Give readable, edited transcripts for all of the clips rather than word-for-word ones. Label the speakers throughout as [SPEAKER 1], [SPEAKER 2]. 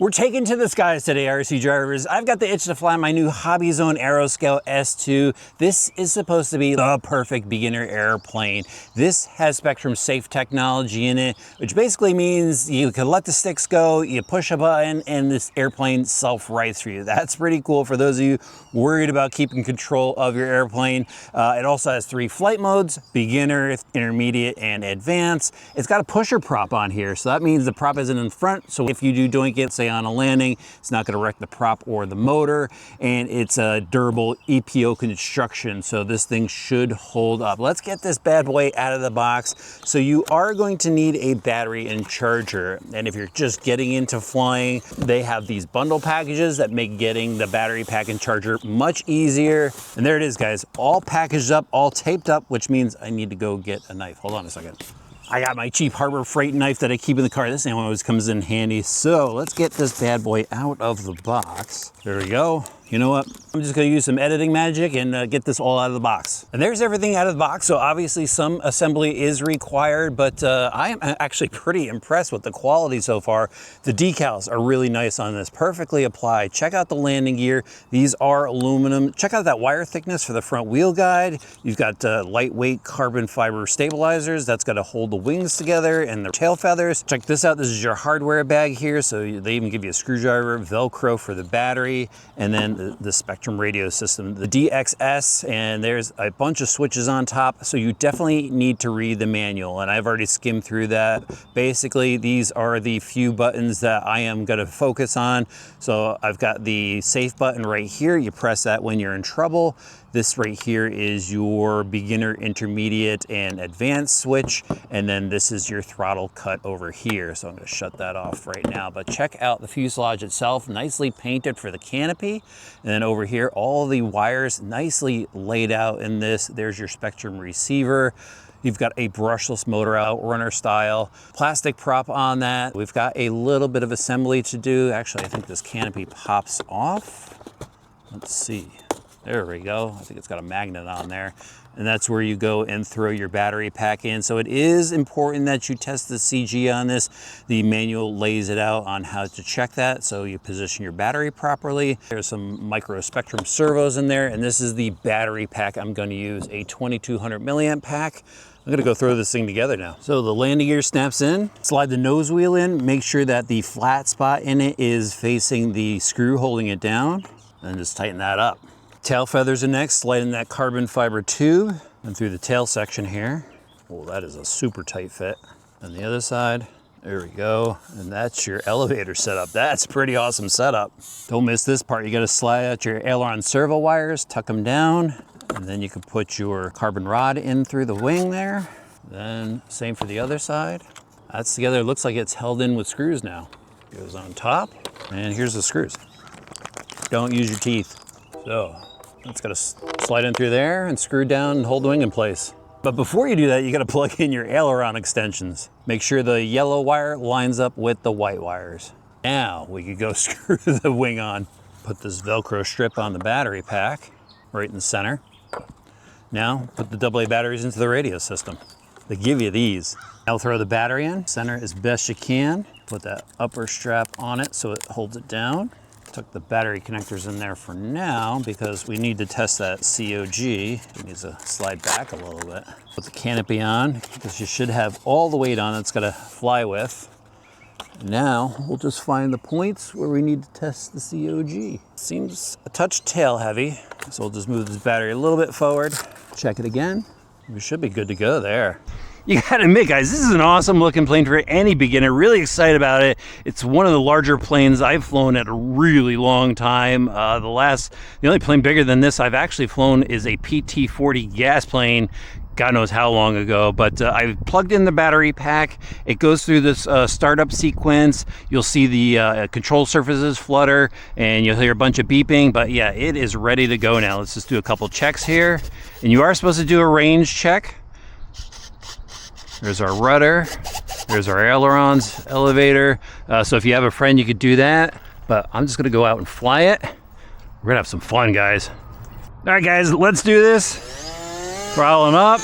[SPEAKER 1] We're taking to the skies today, RC drivers. I've got the itch to fly my new HobbyZone AeroScout S2. This is supposed to be the perfect beginner airplane. This has Spectrum Safe technology in it, which basically means you can let the sticks go, you push a button, and this airplane self-rights for you. That's pretty cool for those of you worried about keeping control of your airplane. It also has 3 flight modes: beginner, intermediate, and advanced. It's got a pusher prop on here, so that means the prop isn't in front, so if you do doink it, say on a landing, it's not going to wreck the prop or the motor, and it's a durable EPO construction, so this thing should hold up. Let's get this bad boy out of the box. So you are going to need a battery and charger, and if you're just getting into flying, they have these bundle packages that make getting the battery pack and charger much easier. And there it is, guys, all packaged up, all taped up, which means I need to go get a knife. Hold on a second. I got my cheap Harbor Freight knife that I keep in the car. This thing always comes in handy. So let's get this bad boy out of the box. There we go. You know what? I'm just gonna use some editing magic and get this all out of the box. And there's everything out of the box. So obviously some assembly is required, but I am actually pretty impressed with the quality so far. The decals are really nice on this, perfectly applied. Check out the landing gear. These are aluminum. Check out that wire thickness for the front wheel guide. You've got lightweight carbon fiber stabilizers. That's gonna hold the wings together and the tail feathers. Check this out. This is your hardware bag here. So they even give you a screwdriver, Velcro for the battery, and then the Spectrum radio system, the DXS, and there's a bunch of switches on top. So you definitely need to read the manual, and I've already skimmed through that. Basically, these are the few buttons that I am gonna focus on. So I've got the safe button right here. You press that when you're in trouble. This right here is your beginner, intermediate, and advanced switch. And then this is your throttle cut over here. So I'm gonna shut that off right now. But check out the fuselage itself, nicely painted for the canopy. And then over here, all the wires nicely laid out in this. There's your Spectrum receiver. You've got a brushless motor, Outrunner style, plastic prop on that. We've got a little bit of assembly to do. Actually, I think this canopy pops off. Let's see. There we go. I think it's got a magnet on there. And that's where you go and throw your battery pack in. So it is important that you test the CG on this. The manual lays it out on how to check that. So you position your battery properly. There's some micro Spectrum servos in there. And this is the battery pack I'm going to use, a 2200 milliamp pack. I'm gonna go throw this thing together now. So the landing gear snaps in, slide the nose wheel in, make sure that the flat spot in it is facing the screw holding it down, and just tighten that up. Tail feathers are next, slide in that carbon fiber tube and through the tail section here. Oh, that is a super tight fit. And the other side, there we go. And that's your elevator setup. That's a pretty awesome setup. Don't miss this part. You gotta slide out your aileron servo wires, tuck them down, and then you can put your carbon rod in through the wing there. Then same for the other side. That's together. It looks like it's held in with screws now. Goes on top, and here's the screws. Don't use your teeth. So it's got to slide in through there and screw down and hold the wing in place. But before you do that, you got to plug in your aileron extensions. Make sure the yellow wire lines up with the white wires. Now we could go screw the wing on. Put this Velcro strip on the battery pack right in the center. Now put the AA batteries into the radio system. They give you these. Now throw the battery in, center as best you can. Put that upper strap on it so it holds it down. Tuck the battery connectors in there for now because we need to test that COG. It needs to slide back a little bit. Put the canopy on because you should have all the weight on it's gonna fly with. Now we'll just find the points where we need to test the COG. Seems a touch tail heavy, so we'll just move this battery a little bit forward. Check it again. We should be good to go there. You gotta admit, guys, this is an awesome looking plane for any beginner. Really excited about it. It's one of the larger planes I've flown at a really long time. The only plane bigger than this I've actually flown is a PT-40 gas plane. God knows how long ago, but I've plugged in the battery pack. It goes through this startup sequence. You'll see the control surfaces flutter and you'll hear a bunch of beeping, but yeah, it is ready to go now. Let's just do a couple checks here. And you are supposed to do a range check. There's our rudder, there's our ailerons, elevator. So if you have a friend, you could do that, but I'm just gonna go out and fly it. We're gonna have some fun, guys. All right, guys, let's do this. Throttling up.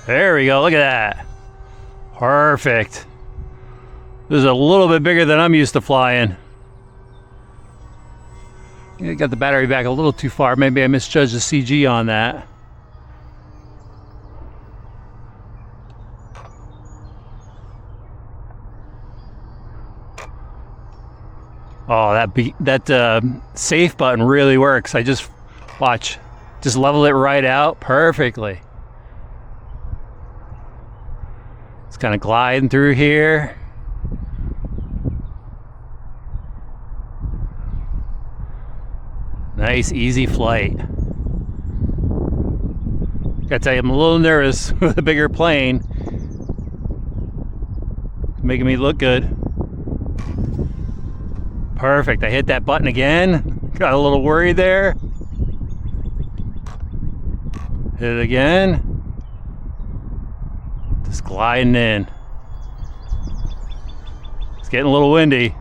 [SPEAKER 1] There we go, look at that. Perfect. This is a little bit bigger than I'm used to flying. I got the battery back a little too far. Maybe I misjudged the CG on that. Oh, that safe button really works. I just leveled it right out perfectly. It's kind of gliding through here. Nice, easy flight. Gotta tell you, I'm a little nervous with a bigger plane. Making me look good. Perfect, I hit that button again. Got a little worried there. Hit it again. Just gliding in. It's getting a little windy.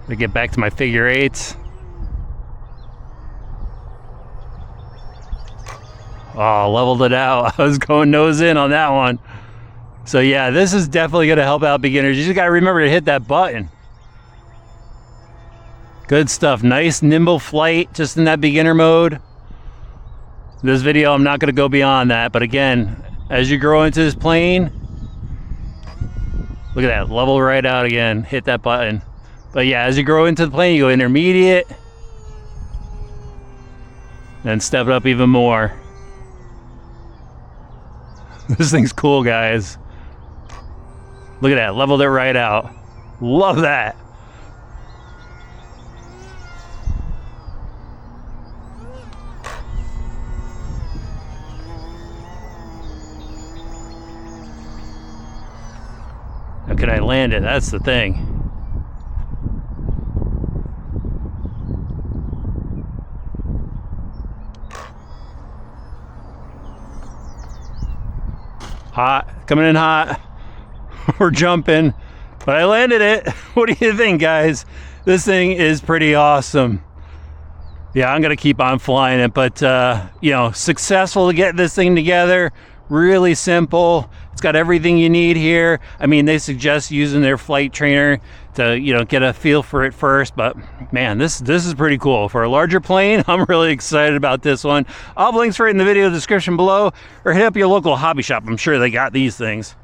[SPEAKER 1] To get back to my figure eights. Oh, leveled it out. I was going nose in on that one. So yeah, this is definitely going to help out beginners. You just got to remember to hit that button. Good stuff. Nice nimble flight just in that beginner mode. This video, I'm not going to go beyond that. But again, as you grow into this plane, look at that. Level right out again. Hit that button. But yeah, as you grow into the plane, you go intermediate. Then step it up even more. This thing's cool, guys. Look at that, leveled it right out. Love that. How can I land it? That's the thing. Hot, coming in hot. We're jumping, but I landed it. What do you think, guys? This thing is pretty awesome. Yeah, I'm gonna keep on flying it, but you know, successful to get this thing together. Really simple. It's got everything you need here. I mean, they suggest using their flight trainer to, you know, get a feel for it first, but man, this is pretty cool. For a larger plane, I'm really excited about this one. I'll have links for it in the video description below, or hit up your local hobby shop. I'm sure they got these things.